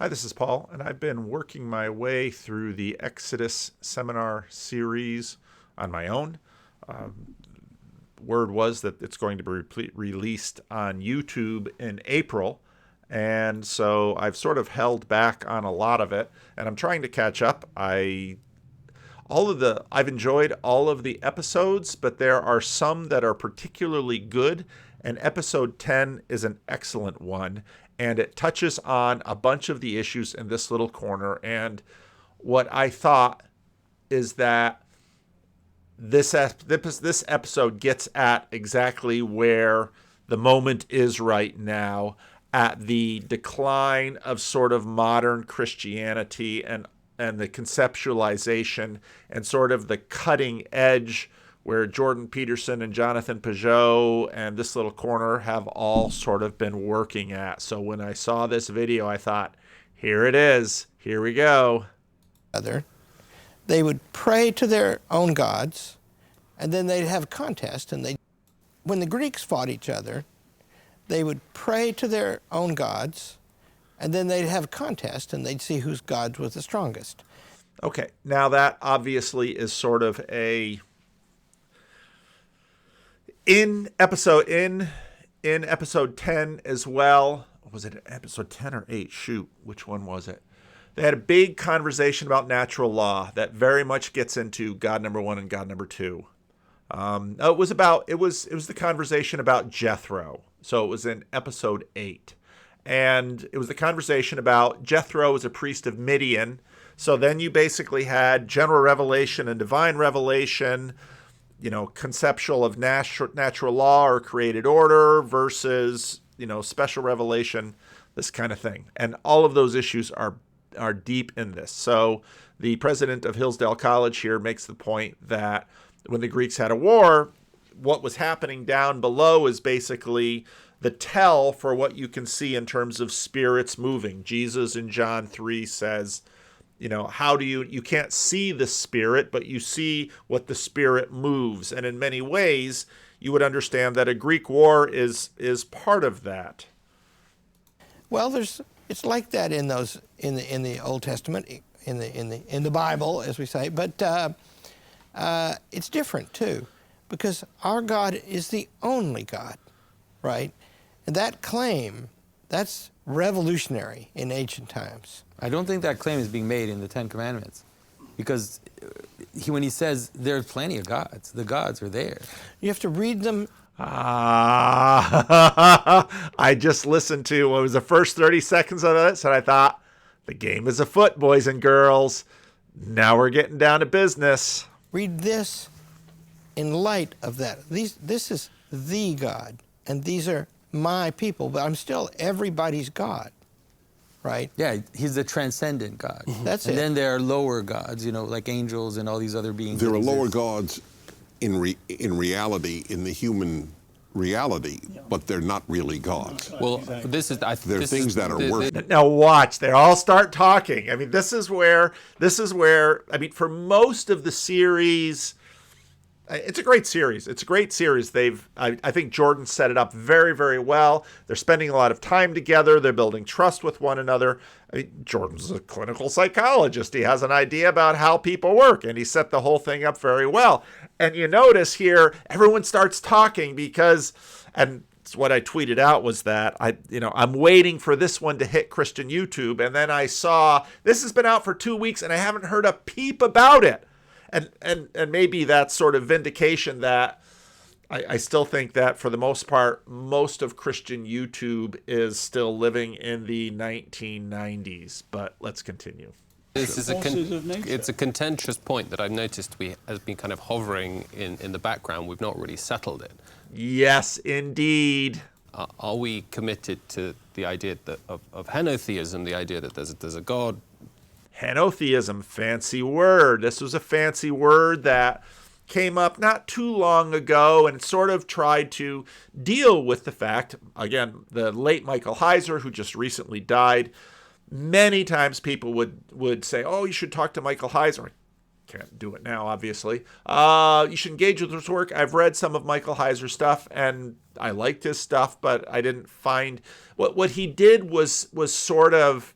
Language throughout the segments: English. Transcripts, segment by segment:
Hi, this is Paul, and I've been working my way through the Exodus seminar series on my own. Word was that it's going to be released on YouTube in April, and so I've sort of held back on a lot of it, and I'm trying to catch up. I've enjoyed all of the episodes, but there are some that are particularly good, and episode 10 is an excellent one, and it touches on a bunch of the issues in this little corner. And what I thought is that this episode gets at exactly where the moment is right now, at the decline of sort of modern Christianity and the conceptualization and sort of the cutting edge where Jordan Peterson and Jonathan Peugeot and this little corner have all sort of been working at. So when I saw this video, I thought, here it is. Here we go. They would pray to their own gods, and then they'd have a contest. And when the Greeks fought each other, they would pray to their own gods, and then they'd have a contest, and they'd see whose god was the strongest. Okay, now that obviously is sort of a... In episode 10 as well, was it episode 10 or 8? Shoot, which one was it? They had a big conversation about natural law that very much gets into God number 1 and God number 2. It was the conversation about Jethro. So it was in episode 8. And it was the conversation about Jethro as a priest of Midian. So then you basically had general revelation and divine revelation, conceptual of natural law or created order versus, special revelation, this kind of thing. And all of those issues are deep in this. So the president of Hillsdale College here makes the point that when the Greeks had a war, what was happening down below is basically the tell for what you can see in terms of spirits moving. Jesus in John 3 says, how do you can't see the spirit, but you see what the spirit moves. And in many ways, you would understand that a Greek war is part of that. Well, it's like that in the Old Testament, in the Bible, as we say, but it's different too, because our God is the only God, right? And that claim, that's revolutionary in ancient times. I don't think that claim is being made in the Ten Commandments, because when he says there's plenty of gods, the gods are there. You have to read them. I just listened to what was the first 30 seconds of this, and I thought, the game is afoot, boys and girls. Now we're getting down to business. Read this in light of that. This is the God, and these are my people, but I'm still everybody's God. Right? Yeah, he's the transcendent God. That's it. And then there are lower gods, like angels and all these other beings. There are lower gods in reality, in the human reality, but they're not really gods. Well, this is... They're things that are worshipped. Now watch, they all start talking. I mean, this is where, for most of the series... It's a great series. I think Jordan set it up very, very well. They're spending a lot of time together. They're building trust with one another. Jordan's a clinical psychologist. He has an idea about how people work, and he set the whole thing up very well. And you notice here, everyone starts talking because, and what I tweeted out was that I'm waiting for this one to hit Christian YouTube, and then I saw this has been out for 2 weeks, and I haven't heard a peep about it. And maybe that's sort of vindication that I still think that for the most part, most of Christian YouTube is still living in the 1990s. But let's continue. This is it's a contentious point that I've noticed has been kind of hovering in the background. We've not really settled it. Yes, indeed. Are we committed to the idea of henotheism, the idea that there's a God? Henotheism, fancy word. This was a fancy word that came up not too long ago, and it sort of tried to deal with the fact, again, the late Michael Heiser, who just recently died, many times people would say, oh, you should talk to Michael Heiser. I can't do it now, obviously. You should engage with his work. I've read some of Michael Heiser's stuff, and I liked his stuff, but I didn't find... What he did was sort of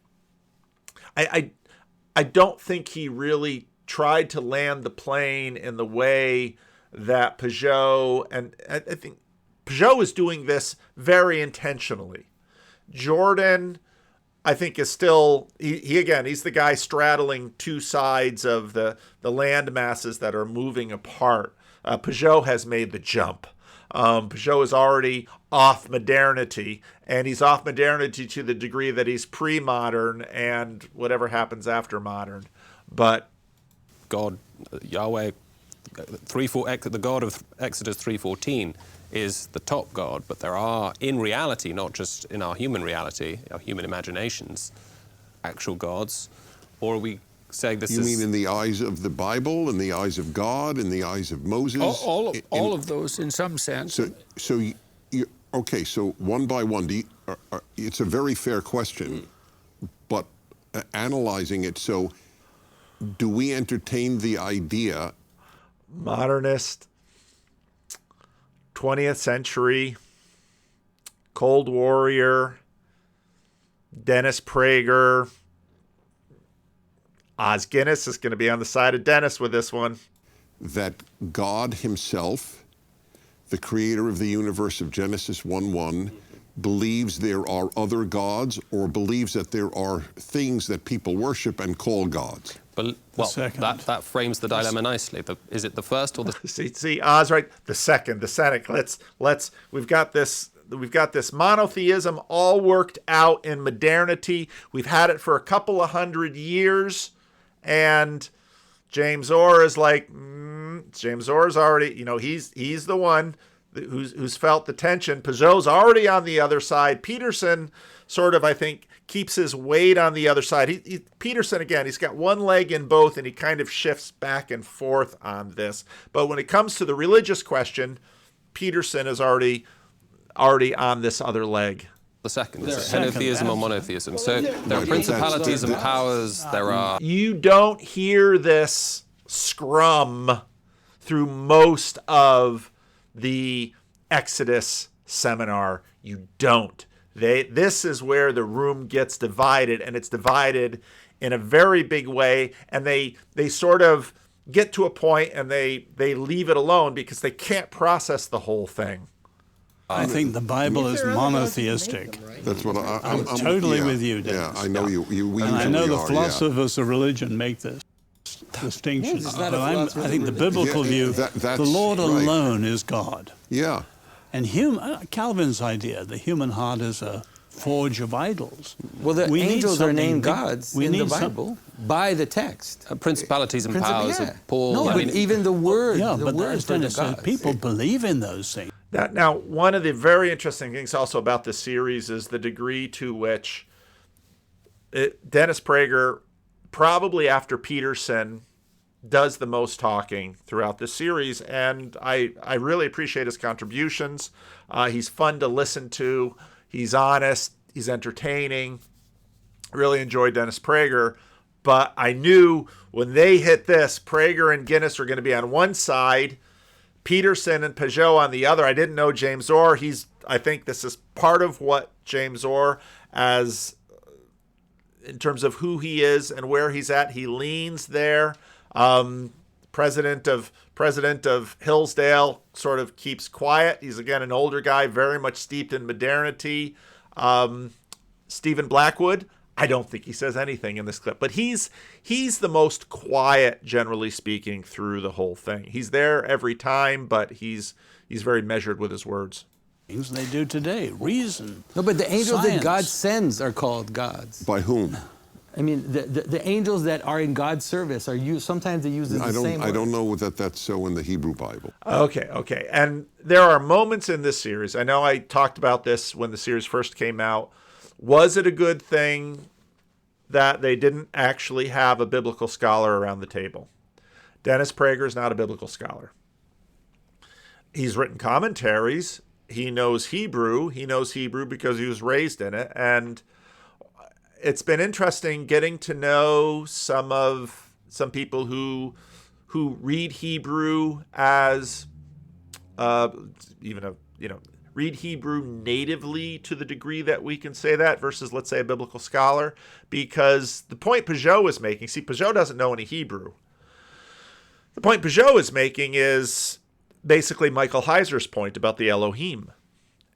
I don't think he really tried to land the plane in the way that Peugeot, and I think Peugeot is doing this very intentionally. Jordan, I think, is still, he again, he's the guy straddling two sides of the land masses that are moving apart. Peugeot has made the jump. Peugeot is already off modernity, and he's off modernity to the degree that he's pre-modern and whatever happens after modern. But God, Yahweh, the God of Exodus 3:14 is the top God, but there are, in reality, not just in our human reality, our human imaginations, actual gods. Or are we saying this You is... mean in the eyes of the Bible, in the eyes of God, in the eyes of Moses? All of those, in some sense. Okay, so one by one, it's a very fair question, but analyzing it, so do we entertain the idea? Modernist, 20th century, Cold Warrior, Dennis Prager. Oz Guinness is going to be on the side of Dennis with this one. That God himself, the creator of the universe of Genesis 1:1, believes there are other gods, or believes that there are things that people worship and call gods? Well, that frames the dilemma nicely. Is it the first or the... See, Oz, right? The second. We've got this monotheism all worked out in modernity. We've had it for a couple of 100 years, and James Orr is like, James Orr's already, he's the one who's felt the tension. Peugeot's already on the other side. Peterson sort of, I think, keeps his weight on the other side. Peterson, again, he's got one leg in both, and he kind of shifts back and forth on this. But when it comes to the religious question, Peterson is already on this other leg. The second. Is it henotheism or monotheism? So there are principalities and powers. There are... You don't hear this scrum through most of the Exodus seminar. You don't. This is where the room gets divided, and it's divided in a very big way, and they sort of get to a point and they leave it alone because they can't process the whole thing. I think the Bible is monotheistic. That's what I'm totally with you, Dennis. Yeah, I know you And I know the philosophers of religion make this distinction. But I think the biblical view, the Lord alone is God. Yeah. And Calvin's idea, the human heart is a forge of idols. Well, the angels are named gods in the Bible by the text. Principalities and powers of Paul. No, but even the word. Yeah, the but word as for the Dennis said, gods. people believe in those things. Now, one of the very interesting things also about this series is the degree to which Dennis Prager, probably after Peterson, does the most talking throughout the series, and I really appreciate his contributions. He's fun to listen to. He's honest. He's entertaining. Really enjoyed Dennis Prager, but I knew when they hit this, Prager and Guinness are going to be on one side, Peterson and Peugeot on the other. I didn't know James Orr. I think this is part of what James Orr, as in terms of who he is and where he's at, he leans there. President of Hillsdale sort of keeps quiet. He's, again, an older guy, very much steeped in modernity. Stephen Blackwood, I don't think he says anything in this clip, but he's the most quiet, generally speaking, through the whole thing. He's there every time, but he's very measured with his words. Things they do today, reason. No, but the angels science. that God sends are called gods. By whom? I mean, the angels that are in God's service are used. Sometimes they use the same word. I don't know that that's so in the Hebrew Bible. Okay. And there are moments in this series. I know I talked about this when the series first came out. Was it a good thing that they didn't actually have a biblical scholar around the table? Dennis Prager is not a biblical scholar. He's written commentaries. He knows Hebrew. He knows Hebrew because he was raised in it. And it's been interesting getting to know some people who read Hebrew as read Hebrew natively to the degree that we can say that versus, let's say, a biblical scholar, because the point Peugeot is making, see, Peugeot doesn't know any Hebrew. The point Peugeot is making is basically Michael Heiser's point about the Elohim.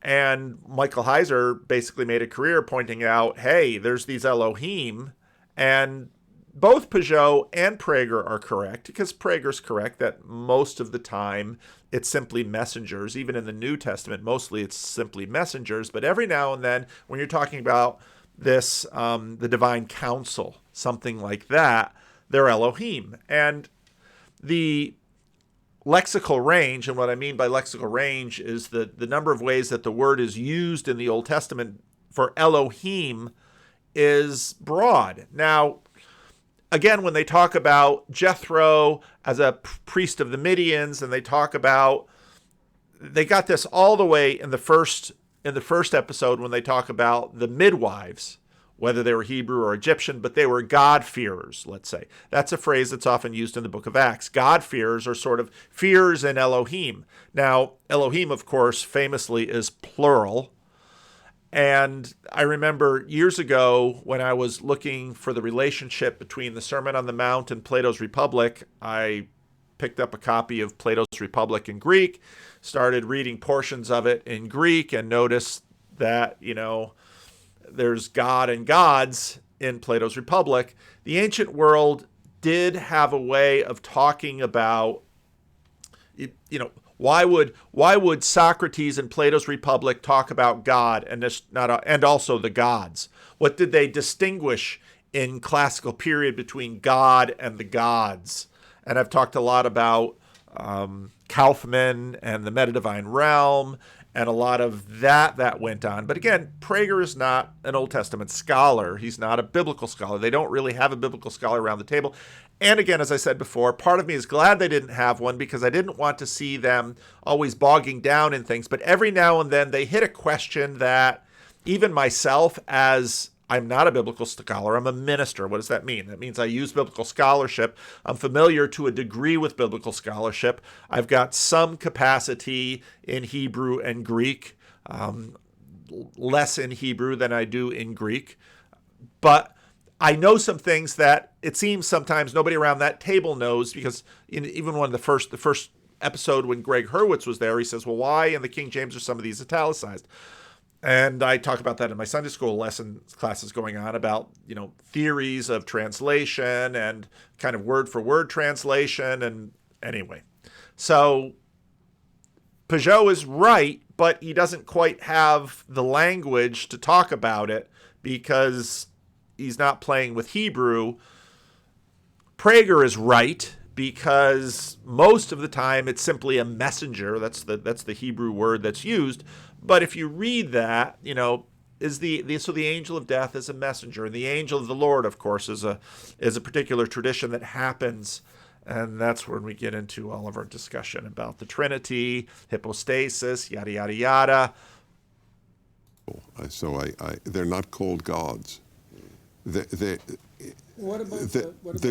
And Michael Heiser basically made a career pointing out, hey, there's these Elohim, and both Peugeot and Prager are correct, because Prager's correct that most of the time it's simply messengers. Even in the New Testament, mostly it's simply messengers. But every now and then, when you're talking about this, the divine council, something like that, they're Elohim. And the lexical range, and what I mean by lexical range is the number of ways that the word is used in the Old Testament for Elohim is broad. Now, again, when they talk about Jethro as a priest of the Midians, and they talk about, they got this all the way in the first episode when they talk about the midwives, whether they were Hebrew or Egyptian, but they were God-fearers, let's say. That's a phrase that's often used in the book of Acts. God-fearers are sort of fears in Elohim. Now, Elohim, of course, famously is plural. And I remember years ago when I was looking for the relationship between the Sermon on the Mount and Plato's Republic, I picked up a copy of Plato's Republic in Greek, started reading portions of it in Greek, and noticed that, there's God and gods in Plato's Republic. The ancient world did have a way of talking about, why would Socrates in Plato's Republic talk about God and also the gods? What did they distinguish in classical period between God and the gods? And I've talked a lot about Kaufman and the Metadivine Realm, and a lot of that went on. But again, Prager is not an Old Testament scholar. He's not a biblical scholar. They don't really have a biblical scholar around the table. And again, as I said before, part of me is glad they didn't have one, because I didn't want to see them always bogging down in things. But every now and then they hit a question that even myself, as I'm not a biblical scholar, I'm a minister. What does that mean? That means I use biblical scholarship. I'm familiar to a degree with biblical scholarship. I've got some capacity in Hebrew and Greek, less in Hebrew than I do in Greek. But I know some things that it seems sometimes nobody around that table knows, because even when the first episode when Greg Hurwitz was there, he says, well, why in the King James are some of these italicized? And I talk about that in my Sunday school classes going on about, theories of translation and kind of word for word translation. And anyway, so Peugeot is right, but he doesn't quite have the language to talk about it because he's not playing with Hebrew. Prager is right, because most of the time it's simply a messenger. That's the Hebrew word that's used. But if you read that, so the angel of death is a messenger, and the angel of the Lord, of course, is a particular tradition that happens, and that's when we get into all of our discussion about the Trinity, hypostasis, yada yada yada. So they're not called gods. The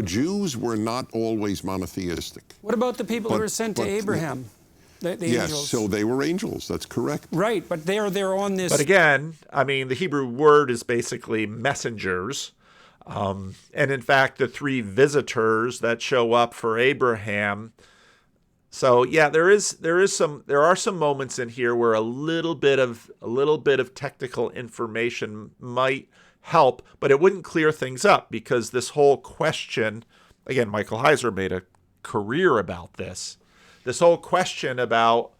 Jews were not always monotheistic. What about the people who were sent to Abraham? The yes, angels. So they were angels. That's correct. Right, but they're on this. But again, I mean, the Hebrew word is basically messengers. And in fact, the three visitors that show up for Abraham. So yeah, there are some moments in here where a little bit of technical information might help, but it wouldn't clear things up, because this whole question, again, Michael Heiser made a career about this. This whole question about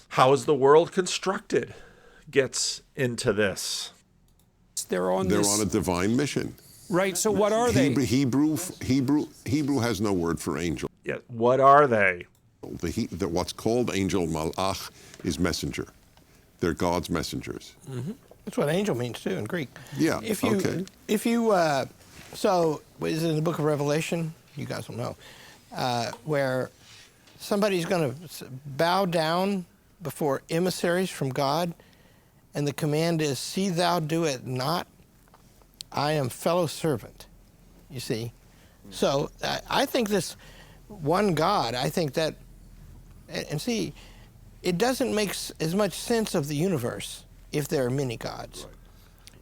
how is the world constructed gets into this. They're on a divine mission. Right. So what are they? Hebrew has no word for angel. Yeah. What are they? What's called angel malach is messenger. They're God's messengers. Mm-hmm. That's what angel means too in Greek. Yeah. So is it in the book of Revelation? You guys will know where somebody's going to bow down before emissaries from God, and the command is, "See thou do it not. I am fellow servant." You see, so I think this one God. I think that, and see, it doesn't make as much sense of the universe if there are many gods.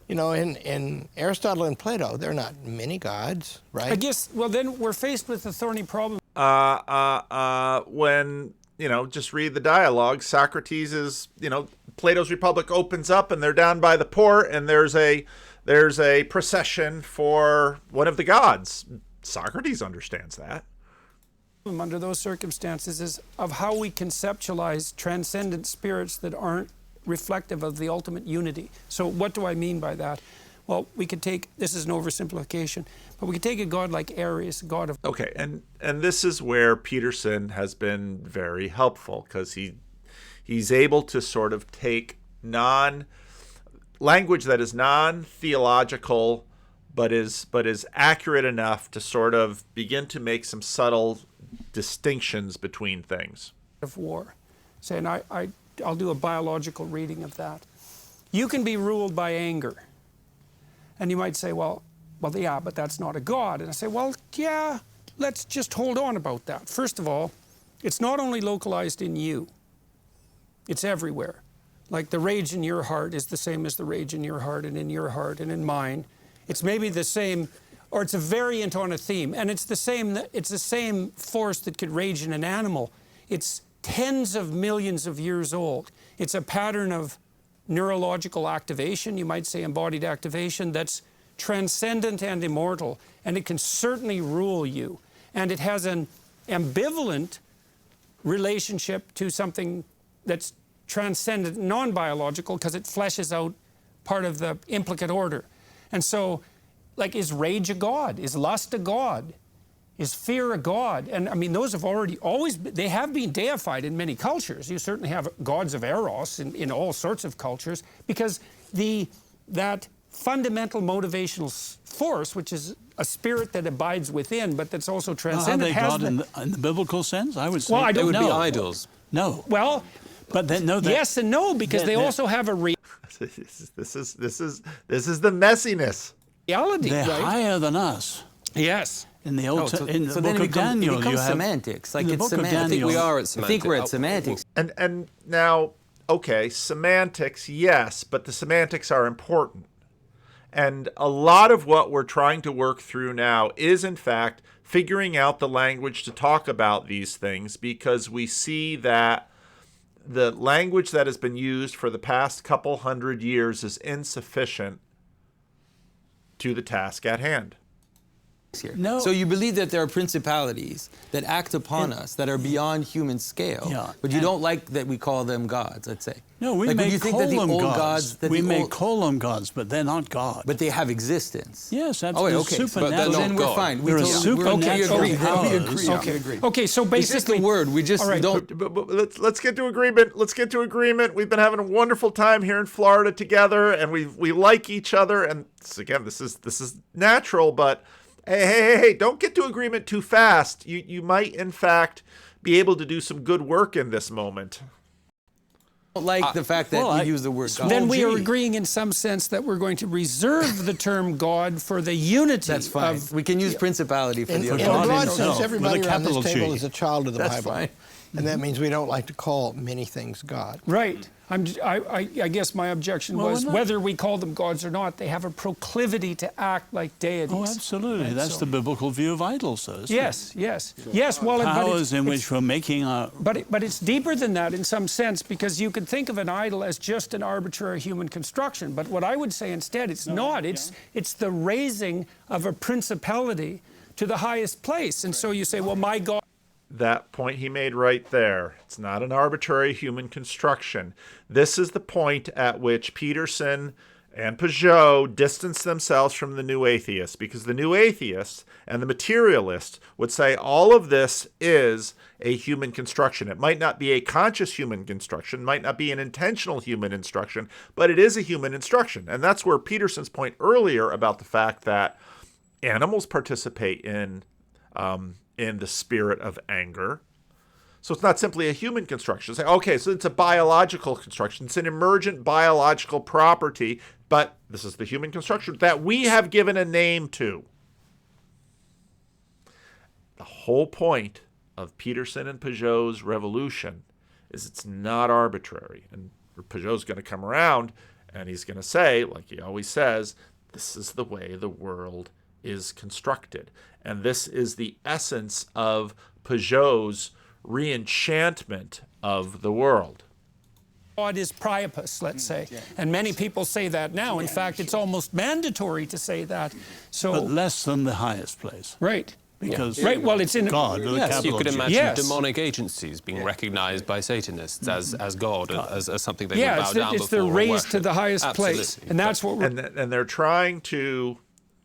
You know, in Aristotle and Plato, they're not many gods, right? I guess, well, then we're faced with a thorny problem. When, just read the dialogue, Socrates is, Plato's Republic opens up and they're down by the port and there's a procession for one of the gods. Socrates understands that. Under those circumstances is of how we conceptualize transcendent spirits that aren't reflective of the ultimate unity. So what do I mean by that? Well, we could take, this is an oversimplification, but we could take a god like Ares, a god of... Okay, and this is where Peterson has been very helpful, because he's able to sort of take language that is non-theological, but is accurate enough to sort of begin to make some subtle distinctions between things. Of war. Say, and I'll do a biological reading of that. You can be ruled by anger. And you might say, well, yeah, but that's not a god. And I say, well, yeah, let's just hold on about that. First of all, it's not only localized in you, it's everywhere. Like the rage in your heart is the same as the rage in your heart and in your heart and in mine. It's maybe the same, or it's a variant on a theme, and it's the same force that could rage in an animal. It's tens of millions of years old. It's a pattern of neurological activation, you might say embodied activation, that's transcendent and immortal, and it can certainly rule you. And it has an ambivalent relationship to something that's transcendent, non-biological, because it fleshes out part of the implicate order. And so, like, is rage a god? Is lust a god? Is fear a god? And I mean, those have they have been deified in many cultures. You certainly have gods of Eros in all sorts of cultures, because that fundamental motivational force, which is a spirit that abides within, but that's also transcendent. Are they God in the biblical sense? I would say. Well, I don't They would know. be idols. No. Well, but then no. yes and no, because they also have a This is the messiness. reality, They're right? higher than us. Yes. In the So in the then book of Daniel, it becomes you have semantics. Like in the it's book of semantics. I think we are at I semantics. think we're at semantics. And now, okay, semantics, yes, but the semantics are important. And a lot of what we're trying to work through now is, in fact, figuring out the language to talk about these things, because we see that the language that has been used for the past couple hundred years is insufficient to the task at hand. Here. No. So you believe that there are principalities that act upon us that are beyond human scale, Yeah. but you don't like that we call them gods, let's say. No, we like, may would you think call that the them old gods. that We the may old, call them gods, but they're not God. but they have existence. Yes, Oh, wait, okay. supernatural. But they're not Then we're God. fine. There are totally- supernatural we agree. powers. We agree. Okay, so It's just basically... a word. We just All right, don't. But let's get to agreement. Let's get to agreement. We've been having a wonderful time here in Florida together, and we like each other. And again, this is natural, but hey, don't get to agreement too fast. You might, in fact, be able to do some good work in this moment. like the fact that we use the word God. Then we are G. agreeing in some sense that we're going to reserve the term God for the unity That's fine. of... We can use principality for In, the in other. a God broad himself, sense, everybody with a around this capital table G. is a child of the That's Bible. fine. And that means we don't like to call many things God. Right. I guess my objection Well, was we're not- whether we call them gods or not, they have a proclivity to act like deities. Oh, absolutely. Right, That's so- the biblical view of idols, so isn't it? Yes. Well, but Powers in it's- which we're making our... But it's deeper than that in some sense, because you could think of an idol as just an arbitrary human construction. But what I would say instead, it's not. It's the raising of a principality to the highest place. And so you say, well, my God... That point he made right there. It's not an arbitrary human construction. This is the point at which Peterson and Peugeot distance themselves from the new atheists, because the new atheists and the materialists would say all of this is a human construction. It might not be a conscious human construction, might not be an intentional human instruction, but it is a human instruction. And that's where Peterson's point earlier about the fact that animals participate in the spirit of anger. So it's not simply a human construction. Say, okay, so it's a biological construction. It's an emergent biological property, but this is the human construction that we have given a name to. The whole point of Peterson and Peugeot's revolution is it's not arbitrary. And Peugeot's going to come around and he's going to say, like he always says, this is the way the world is constructed. And this is the essence of Peugeot's re-enchantment of the world. God is Priapus, let's say. And many people say that now. In fact, it's almost mandatory to say that. So, but less than the highest place. Right. Because right. Well, it's in God with a Yes, you capital could G. imagine Yes. demonic agencies being recognized by Satanists as God, as something they would Yeah, bow down it's before. the or raised to worship. the highest place. Absolutely. And that's what we're... And they're trying to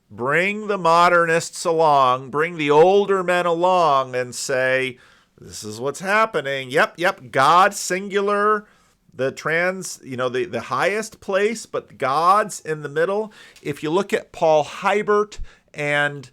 bring the modernists along, bring the older men along and say, this is what's happening. Yep, God, singular, the highest place, but God's in the middle. If you look at Paul Hibert and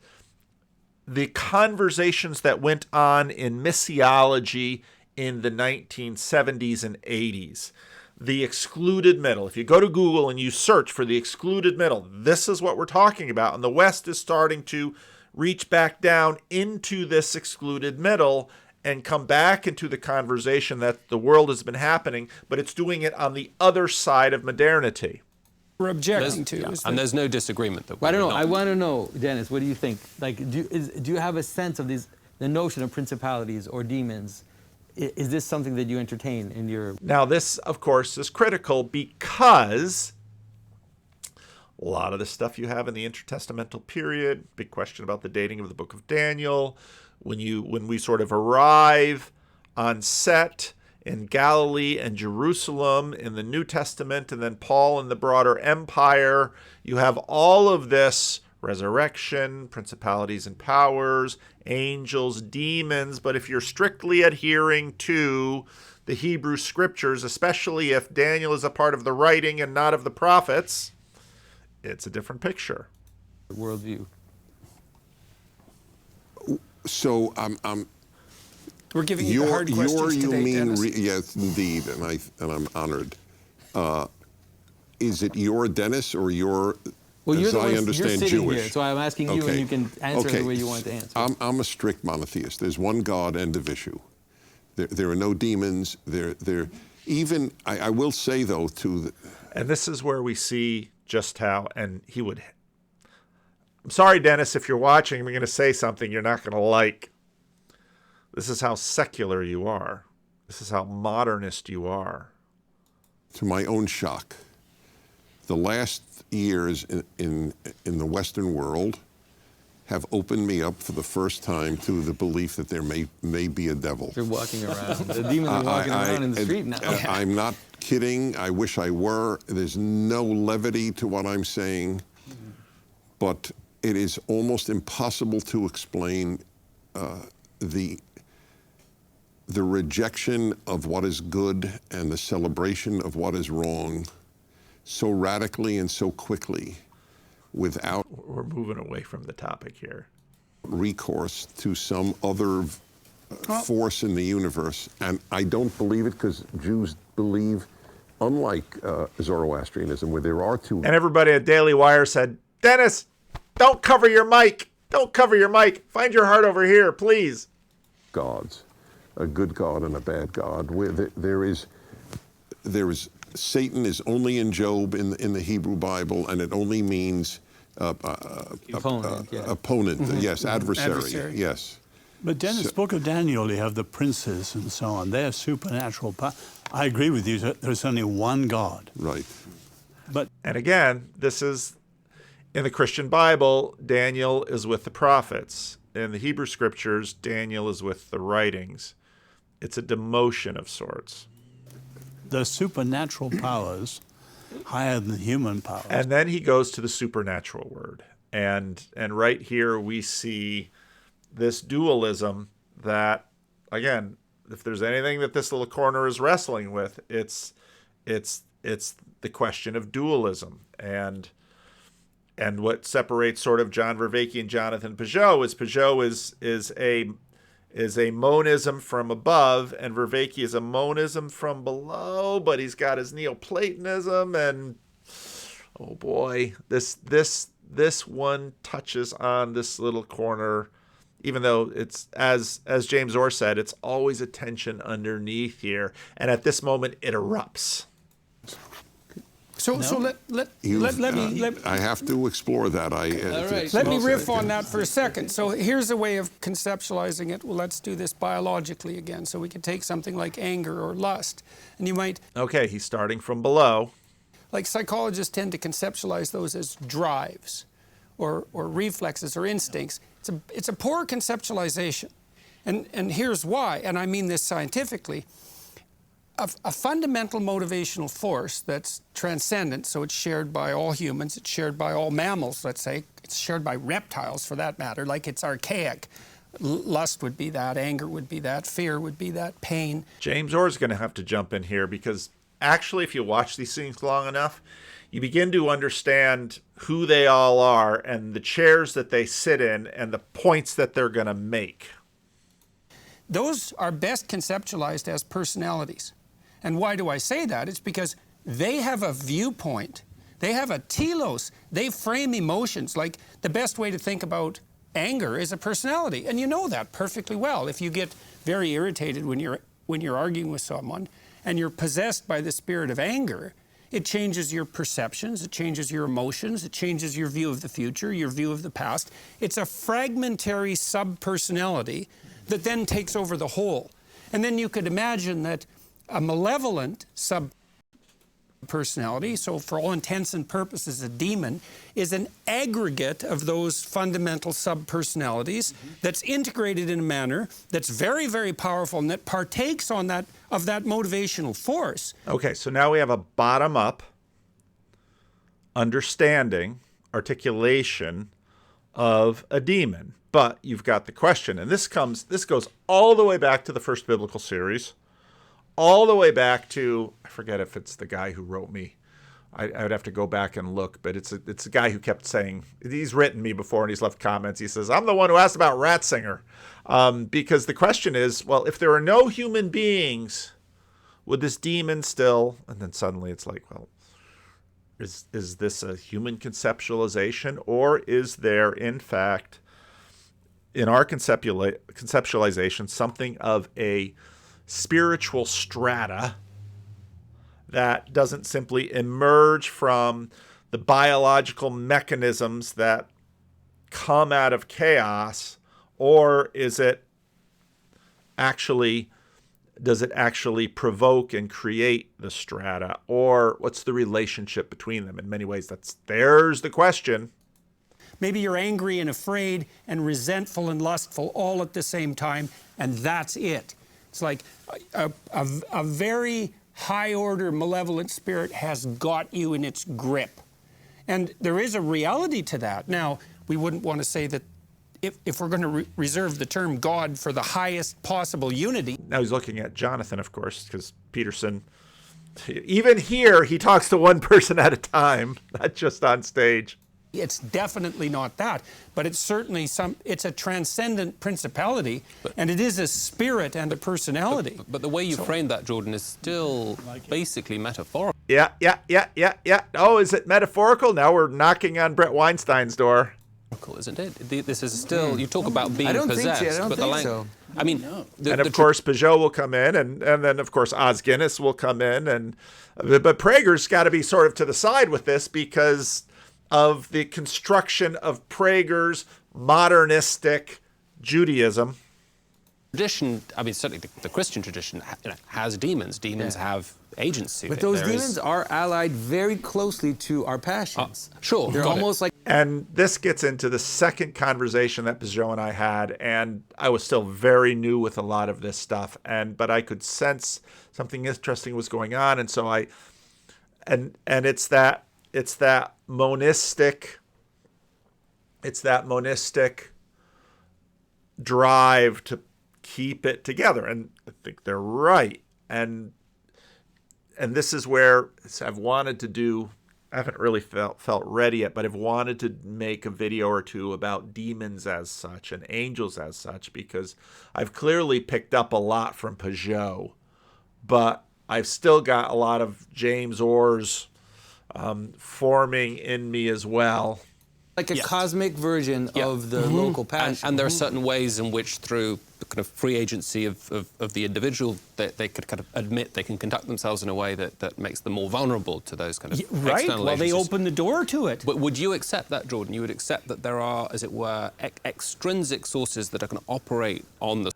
the conversations that went on in missiology in the 1970s and 80s, the excluded middle. If you go to Google and you search for the excluded middle, this is what we're talking about. And the West is starting to reach back down into this excluded middle and come back into the conversation that the world has been happening, but it's doing it on the other side of modernity. we're objecting to. Is And that- there's no disagreement that Well, I don't know. we're I not. want to know, Dennis, what do you think? Like, do you have a sense of the notion of principalities or demons? Is this something that you entertain in your... Now, this, of course, is critical because a lot of the stuff you have in the intertestamental period, big question about the dating of the book of Daniel, when we sort of arrive on set in Galilee and Jerusalem in the New Testament, and then Paul in the broader empire, you have all of this resurrection, principalities and powers, angels, demons. But if you're strictly adhering to the Hebrew scriptures, especially if Daniel is a part of the writing and not of the prophets, it's a different picture. worldview? So We're giving you the hard questions today, Dennis. yes, indeed, and I'm honored. Is it your Dennis or your? Well, you're as the I one, understand, you're sitting Jewish. here, so I'm asking you, and you can answer the way you want to answer. I'm a strict monotheist. There's one God, end of issue. There are no demons. Even I will say though And this is where we see just how, and he would. I'm sorry, Dennis, if you're watching, we're going to say something you're not going to like. This is how secular you are. This is how modernist you are. to my own shock, the last years in the Western world have opened me up for the first time to the belief that there may be a devil. They're walking around. The demons are walking around in the street now. I'm not kidding. I wish I were. There's no levity to what I'm saying, but it is almost impossible to explain the rejection of what is good and the celebration of what is wrong so radically and so quickly without We're moving away from the topic here. recourse to some other force in the universe. And I don't believe it because Jews believe, unlike Zoroastrianism, where there are two. And everybody at Daily Wire said, Dennis, don't cover your mic. Don't cover your mic. Find your heart over here, please. Gods, a good God and a bad God. Where there is Satan is only in Job in the Hebrew Bible, and it only means Opponent, yeah. opponent, yes, adversary, yes. But Dennis, Book of Daniel, you have the princes and so on. They have supernatural power. I agree with you. There's only one God. Right. But And again, this is in the Christian Bible, Daniel is with the prophets. In the Hebrew scriptures, Daniel is with the writings. It's a demotion of sorts. the supernatural powers higher than human powers. And then he goes to the supernatural word. And right here we see this dualism that, again, if there's anything that this little corner is wrestling with, it's the question of dualism. And what separates sort of John Vervaeke and Jonathan Peugeot is a monism from above, and Vervaeke is a monism from below, but he's got his Neoplatonism, and oh boy, this one touches on this little corner even though it's, as James Orr said, it's always a tension underneath here. And at this moment, it erupts. So let me I have to explore that. Let me riff on that for a second. So here's a way of conceptualizing it. Well, let's do this biologically again. So we could take something like anger or lust, and you might... Okay, he's starting from below. Like psychologists tend to conceptualize those as drives or reflexes or instincts. It's a poor conceptualization. And here's why, and I mean this scientifically. A fundamental motivational force that's transcendent, so it's shared by all humans, it's shared by all mammals, let's say, it's shared by reptiles for that matter, like it's archaic. Lust would be that, anger would be that, fear would be that, pain. James Orr's going to have to jump in here because actually if you watch these things long enough, you begin to understand who they all are and the chairs that they sit in and the points that they're going to make. Those are best conceptualized as personalities. And why do I say that? It's because they have a viewpoint. They have a telos. They frame emotions. Like the best way to think about anger is a personality. And you know that perfectly well. If you get very irritated when you're arguing with someone and you're possessed by the spirit of anger, it changes your perceptions, it changes your emotions, it changes your view of the future, your view of the past. It's a fragmentary sub-personality that then takes over the whole. And then you could imagine that a malevolent sub-personality, so for all intents and purposes a demon, is an aggregate of those fundamental sub-personalities that's integrated in a manner that's very, very powerful and that partakes of that motivational force. Okay, so now we have a bottom-up understanding, articulation of a demon. But you've got the question, and this goes all the way back to the first biblical series, all the way back to, I forget if it's the guy who wrote me. I would have to go back and look, but it's a guy who kept saying, he's written me before and he's left comments. He says, I'm the one who asked about Ratzinger. Because the question is, well, if there are no human beings, would this demon still, and then suddenly it's like, well, is this a human conceptualization, or is there, in fact, in our conceptualization, something of a spiritual strata that doesn't simply emerge from the biological mechanisms that come out of chaos, or does it actually provoke and create the strata, or what's the relationship between them? In many ways, there's the question. Maybe you're angry and afraid and resentful and lustful all at the same time, and that's it. It's like a very high-order malevolent spirit has got you in its grip. And there is a reality to that. Now, we wouldn't want to say that if we're going to reserve the term God for the highest possible unity. Now he's looking at Jonathan, of course, because Peterson, even here, he talks to one person at a time, not just on stage. It's definitely not that, but it's certainly it's a transcendent principality, and it is a spirit and a personality. But the way you frame that, Jordan, is still basically metaphorical. Yeah. Oh, is it metaphorical? Now we're knocking on Brett Weinstein's door. Isn't it? This is still, you talk about being possessed. I don't think so. I mean, no. And of course, Peugeot will come in, and then of course Os Guinness will come in, but Prager's got to be sort of to the side with this because of the construction of Prager's modernistic Judaism. Tradition, I mean, certainly the Christian tradition has demons. Demons have agency. But those demons are allied very closely to our passions. Sure. They're almost like... And this gets into the second conversation that Peugeot and I had, and I was still very new with a lot of this stuff, but I could sense something interesting was going on, and so it's that monistic drive to keep it together, and I think they're right. And this is where I've wanted to do. I haven't really felt ready yet, but I've wanted to make a video or two about demons as such and angels as such, because I've clearly picked up a lot from Peugeot, but I've still got a lot of James Orr's forming in me as well. Like a cosmic version of the local passion. And there are certain ways in which, through the kind of free agency of the individual, they could kind of admit they can conduct themselves in a way that makes them more vulnerable to those kind of external Well, they agencies. open the door to it. But would you accept that, Jordan? You would accept that there are, as it were, extrinsic sources that are going to operate on the...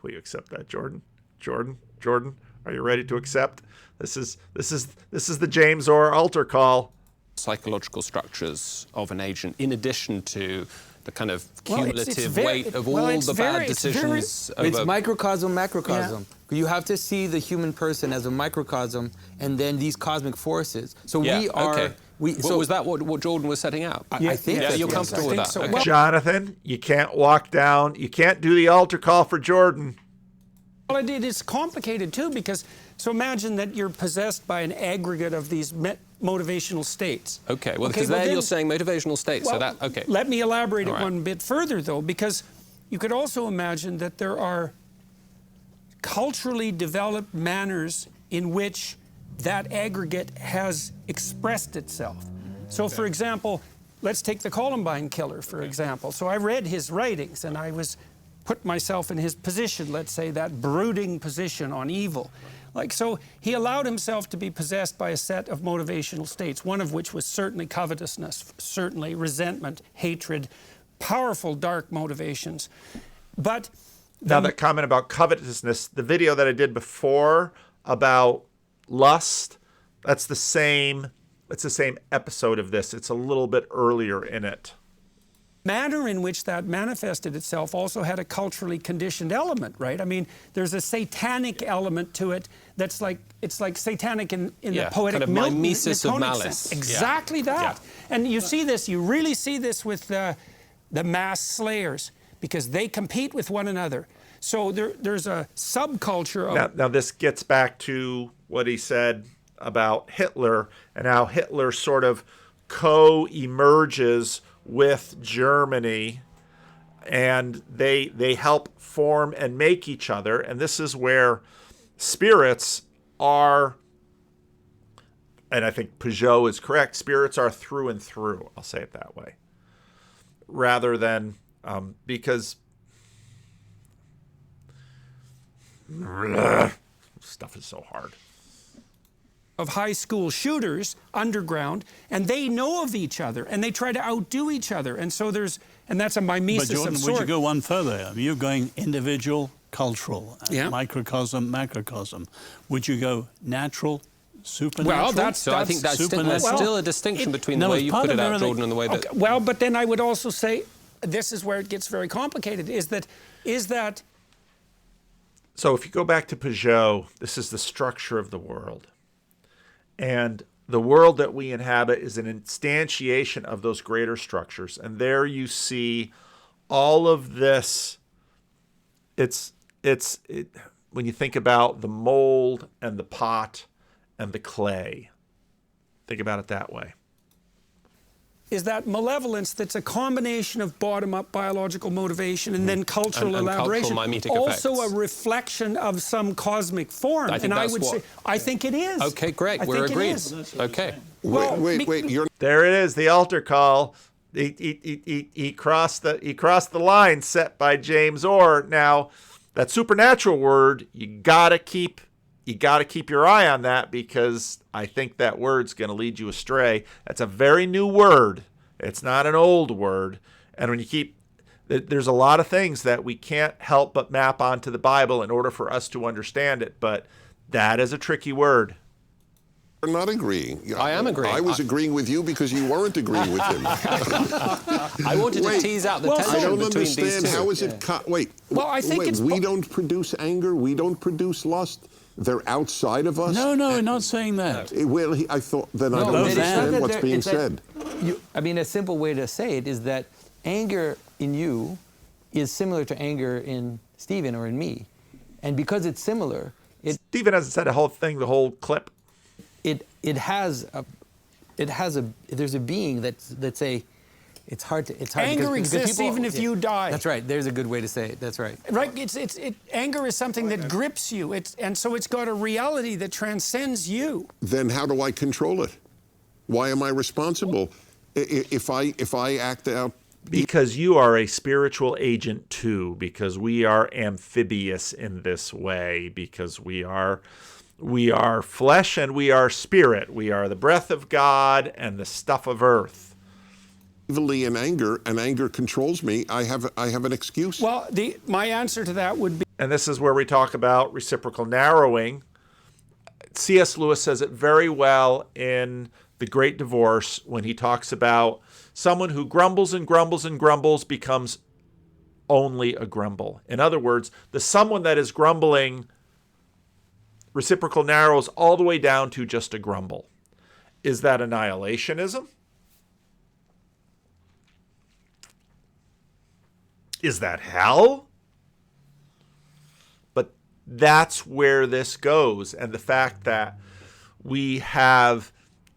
Will you accept that, Jordan? Jordan, are you ready to accept? This is the James Orr altar call. Psychological structures of an agent, in addition to the kind of cumulative weight of all the bad decisions. It's microcosm, macrocosm. Yeah. You have to see the human person as a microcosm, and then these cosmic forces. So we are. Okay. So was that what Jordan was setting out? I think. Yeah, you're comfortable with that. So. Okay. Well, Jonathan, you can't walk down. You can't do the altar call for Jordan. Well, it's complicated too, because so imagine that you're possessed by an aggregate of these motivational states. Okay, well, because then you're saying motivational states, well, so that, okay. Let me elaborate it right. one bit further, though, because you could also imagine that there are culturally developed manners in which that aggregate has expressed itself. So, for example, let's take the Columbine killer, for example. So I read his writings, and I put myself in his position, let's say, that brooding position on evil. So he allowed himself to be possessed by a set of motivational states, one of which was certainly covetousness, certainly resentment, hatred, powerful dark motivations. But now that comment about covetousness, the video that I did before about lust, it's the same episode of this. It's a little bit earlier in it. Manner in which that manifested itself also had a culturally conditioned element, right? I mean, there's a satanic element to it that's like, it's like satanic in the poetic kind of Milton, mimesis of Miltonic malice. sense. Exactly that. Yeah. And you see this, you really see this with the mass slayers, because they compete with one another. So there's a subculture of... Now this gets back to what he said about Hitler and how Hitler sort of co-emerges with Germany, and they help form and make each other. And this is where spirits are, and I think Peugeot is correct, spirits are through and through, I'll say it that way, rather than because stuff is so hard. Of high school shooters underground, and they know of each other, and they try to outdo each other, and so that's a mimesis But Jordan, of sort. would you go one further? I mean, you're going individual, cultural, microcosm, macrocosm. Would you go natural, supernatural? Well, so I think that's still a distinction between the way you put it out, Jordan, and the way that... Okay, well, but then I would also say, this is where it gets very complicated, is that... So if you go back to Peugeot, this is the structure of the world. And the world that we inhabit is an instantiation of those greater structures. And there you see all of this. When you think about the mold and the pot and the clay, think about it that way. Is that malevolence that's a combination of bottom-up biological motivation and then cultural elaboration, cultural mimetic also effects. a reflection of some cosmic form? I think it is. Okay, great. We're agreed. Okay. Wait. There it is, the altar call. He crossed the line set by James Orr. Now, that supernatural word, you gotta keep your eye on that, because I think that word's going to lead you astray. That's a very new word. It's not an old word. And when there's a lot of things that we can't help but map onto the Bible in order for us to understand it. But that is a tricky word. We're not agreeing. I am agreeing. I was agreeing with you because you weren't agreeing with him. I wanted to tease out the tension I don't between these understand. two. How is it... Well, I think we don't produce anger. We don't produce lust. They're outside of us. No, we're not saying that. Well, I thought then I don't understand what's being said. A simple way to say it is that anger in you is similar to anger in Stephen or in me, and because it's similar, Stephen hasn't said the whole thing, the whole clip. There's a being that's a. It's hard. Anger exists people, even if you die. That's right. There's a good way to say it. That's right. Right. Anger is something that grips you. And so it's got a reality that transcends you. Then how do I control it? Why am I responsible? If I act out. Because you are a spiritual agent too, because we are amphibious in this way, because we are flesh and we are spirit. We are the breath of God and the stuff of earth. Evilly and anger controls me, I have an excuse. Well, my answer to that would be... And this is where we talk about reciprocal narrowing. C.S. Lewis says it very well in The Great Divorce when he talks about someone who grumbles and grumbles and grumbles becomes only a grumble. In other words, the someone that is grumbling, reciprocal narrows all the way down to just a grumble. Is that annihilationism? Is that hell? But that's where this goes. And the fact that we have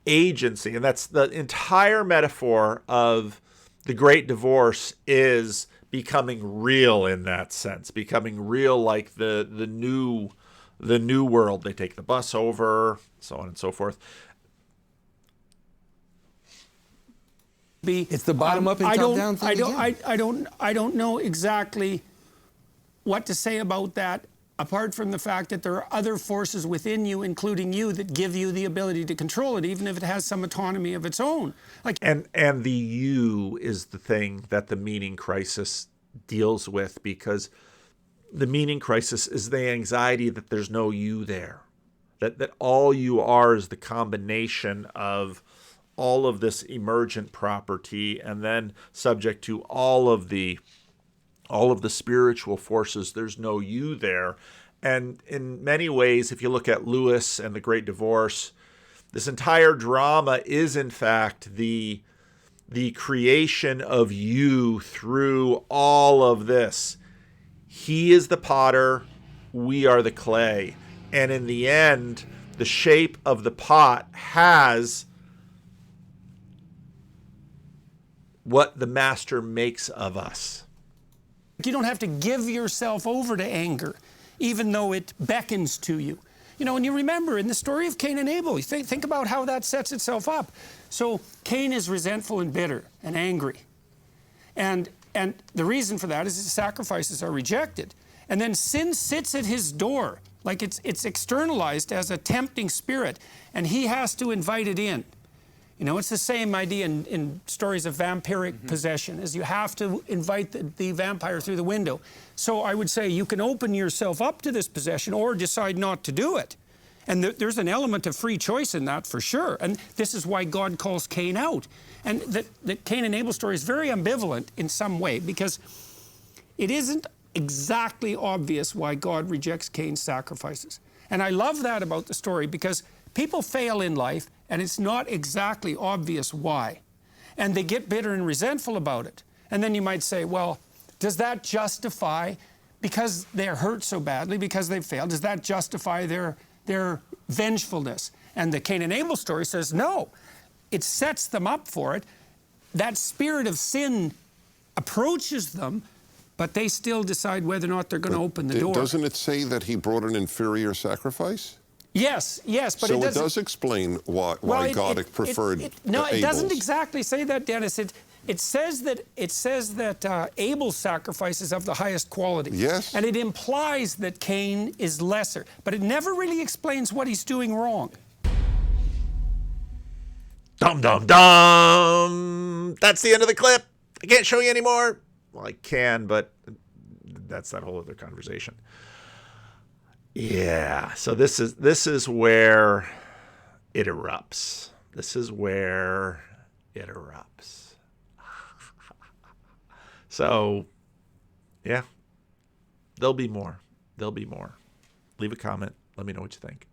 agency, and that's the entire metaphor of the Great Divorce, is becoming real in that sense, becoming real like the new world. They take the bus over, so on and so forth. It's the bottom up and top down thing again. I don't know exactly what to say about that, apart from the fact that there are other forces within you, including you, that give you the ability to control it, even if it has some autonomy of its own. And the you is the thing that the meaning crisis deals with, because the meaning crisis is the anxiety that there's no you there, that all you are is the combination of all of this emergent property, and then subject to all of the spiritual forces. There's no you there. And in many ways, if you look at Lewis and The Great Divorce, this entire drama is in fact the creation of you through all of this. He is the potter, we are the clay. And in the end, the shape of the pot has what the master makes of us. You don't have to give yourself over to anger, even though it beckons to you. You know, and you remember in the story of Cain and Abel, you think about how that sets itself up. So Cain is resentful and bitter and angry. And the reason for that is his sacrifices are rejected. And then sin sits at his door, like it's externalized as a tempting spirit, and he has to invite it in. You know, it's the same idea in stories of vampiric possession, as you have to invite the vampire through the window. So I would say you can open yourself up to this possession or decide not to do it. And there's an element of free choice in that for sure. And this is why God calls Cain out. And the Cain and Abel story is very ambivalent in some way, because it isn't exactly obvious why God rejects Cain's sacrifices. And I love that about the story, because people fail in life and it's not exactly obvious why. And they get bitter and resentful about it. And then you might say, well, does that justify, because they're hurt so badly, because they've failed, does that justify their vengefulness? And the Cain and Abel story says no. It sets them up for it. That spirit of sin approaches them, but they still decide whether or not they're going to open the door. Doesn't it say that he brought an inferior sacrifice? Yes, but so it does explain why God preferred no, it doesn't Abel's. exactly say that, Dennis. It says that Abel's sacrifice is of the highest quality. Yes. And it implies that Cain is lesser, but it never really explains what he's doing wrong. Dum dum dum. That's the end of the clip. I can't show you anymore. Well, I can, but that's that whole other conversation. Yeah, so this is where it erupts. This is where it erupts. So, yeah, there'll be more. There'll be more. Leave a comment. Let me know what you think.